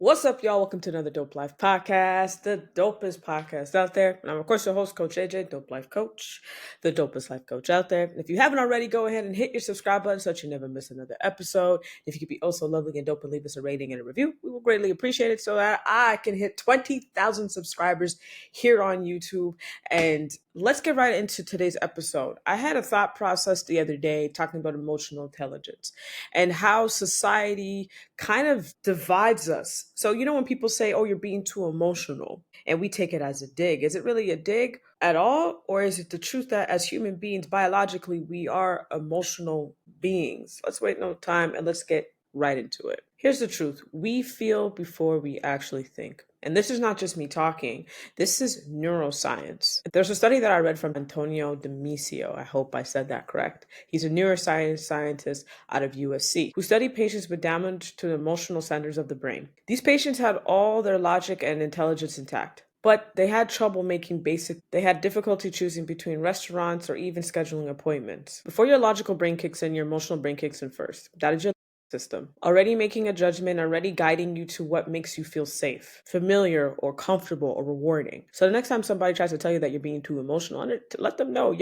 What's up, y'all? Welcome to another Dope Life podcast, the dopest podcast out there. And I'm, of course, your host, Coach AJ, Dope Life Coach, the dopest life coach out there. And if you haven't already, go ahead and hit your subscribe button so that you never miss another episode. If you could be oh so lovely and dope and leave us a rating and a review, we will greatly appreciate it so that I can hit 20,000 subscribers here on YouTube. And let's get right into today's episode. I had a thought process the other day talking about emotional intelligence and how society kind of divides us. So, when people say, oh, you're being too emotional, and we take it as a dig, is it really a dig at all? Or is it the truth that as human beings, biologically, we are emotional beings? Let's wait no time and let's get right into it. Here's the truth. We feel before we actually think. And this is not just me talking. This is neuroscience. There's a study that I read from Antonio Damasio. I hope I said that correct. He's a neuroscience scientist out of USC who studied patients with damage to the emotional centers of the brain. These patients had all their logic and intelligence intact, but they had trouble they had difficulty choosing between restaurants or even scheduling appointments. Before your logical brain kicks in, your emotional brain kicks in first. That is your system, already making a judgment, already guiding you to what makes you feel safe, familiar, or comfortable, or rewarding. So the next time somebody tries to tell you that you're being too emotional, let them know,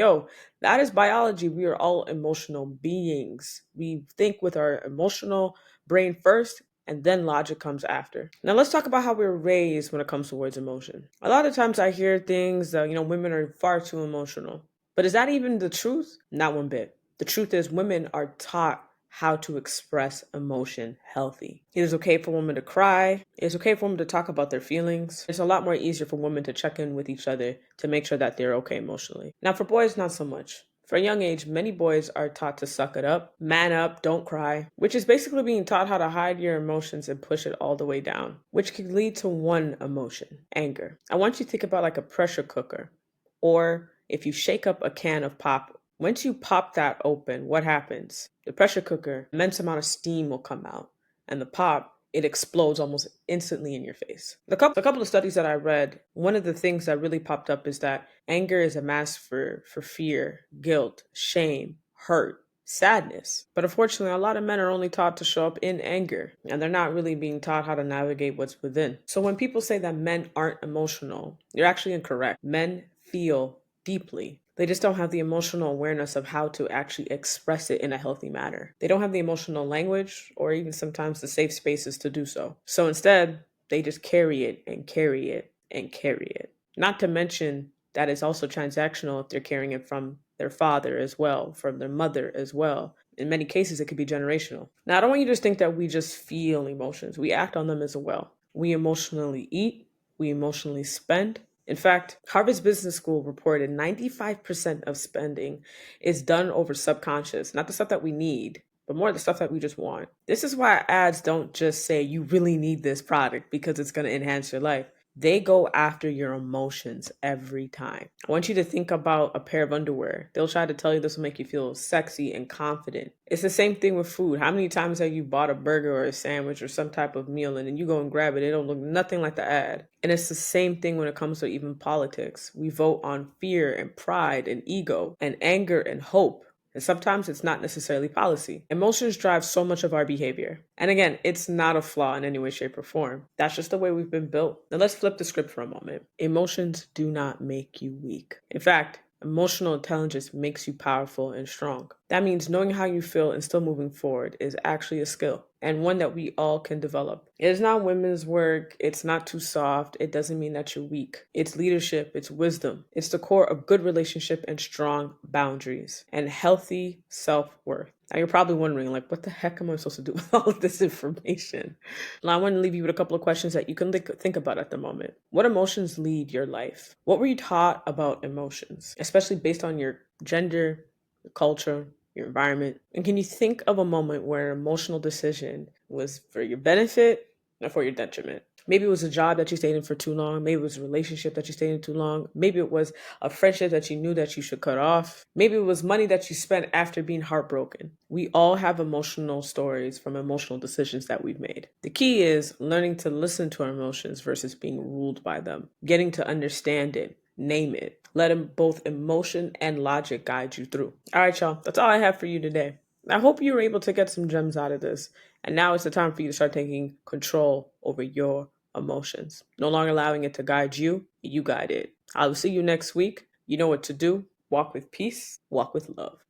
that is biology. We are all emotional beings. We think with our emotional brain first, and then logic comes after. Now let's talk about how we're raised when it comes towards emotion. A lot of times I hear things that, women are far too emotional. But is that even the truth? Not one bit. The truth is women are taught how to express emotion healthy. It is okay for women to cry. It is okay for women to talk about their feelings. It's a lot more easier for women to check in with each other to make sure that they're okay emotionally. Now for boys, not so much. For a young age, many boys are taught to suck it up, man up, don't cry, which is basically being taught how to hide your emotions and push it all the way down, which can lead to one emotion, anger. I want you to think about like a pressure cooker, or if you shake up a can of pop. Once you pop that open, what happens? The pressure cooker, immense amount of steam will come out, and the pop, it explodes almost instantly in your face. A couple of studies that I read, one of the things that really popped up is that anger is a mask for fear, guilt, shame, hurt, sadness. But unfortunately, a lot of men are only taught to show up in anger, and they're not really being taught how to navigate what's within. So when people say that men aren't emotional, you're actually incorrect. Men feel deeply. They just don't have the emotional awareness of how to actually express it in a healthy manner. They don't have the emotional language or even sometimes the safe spaces to do so. So instead, they just carry it and carry it and carry it. Not to mention that it's also transactional if they're carrying it from their father as well, from their mother as well. In many cases, it could be generational. Now, I don't want you to just think that we just feel emotions. We act on them as well. We emotionally eat. We emotionally spend. In fact, Harvard Business School reported 95% of spending is done over subconscious, not the stuff that we need, but more the stuff that we just want. This is why ads don't just say you really need this product because it's going to enhance your life. They go after your emotions every time. I want you to think about a pair of underwear. They'll try to tell you this will make you feel sexy and confident. It's the same thing with food. How many times have you bought a burger or a sandwich or some type of meal and then you go and grab it? It don't look nothing like the ad. And it's the same thing when it comes to even politics. We vote on fear and pride and ego and anger and hope. And sometimes it's not necessarily policy. Emotions drive so much of our behavior. And again, it's not a flaw in any way, shape, or form. That's just the way we've been built. Now let's flip the script for a moment. Emotions do not make you weak. In fact, emotional intelligence makes you powerful and strong. That means knowing how you feel and still moving forward is actually a skill, and one that we all can develop. It is not women's work. It's not too soft. It doesn't mean that you're weak. It's leadership. It's wisdom. It's the core of good relationship and strong boundaries and healthy self-worth. Now you're probably wondering, like, what the heck am I supposed to do with all of this information? Now I want to leave you with a couple of questions that you can think about at the moment. What emotions lead your life? What were you taught about emotions, especially based on your gender, your culture, your environment? And can you think of a moment where an emotional decision was for your benefit or for your detriment? Maybe it was a job that you stayed in for too long. Maybe it was a relationship that you stayed in too long. Maybe it was a friendship that you knew that you should cut off. Maybe it was money that you spent after being heartbroken. We all have emotional stories from emotional decisions that we've made. The key is learning to listen to our emotions versus being ruled by them, getting to understand it, name it. Let both emotion and logic guide you through. All right, y'all. That's all I have for you today. I hope you were able to get some gems out of this. And now it's the time for you to start taking control over your emotions. No longer allowing it to guide you, you guide it. I will see you next week. You know what to do. Walk with peace, walk with love.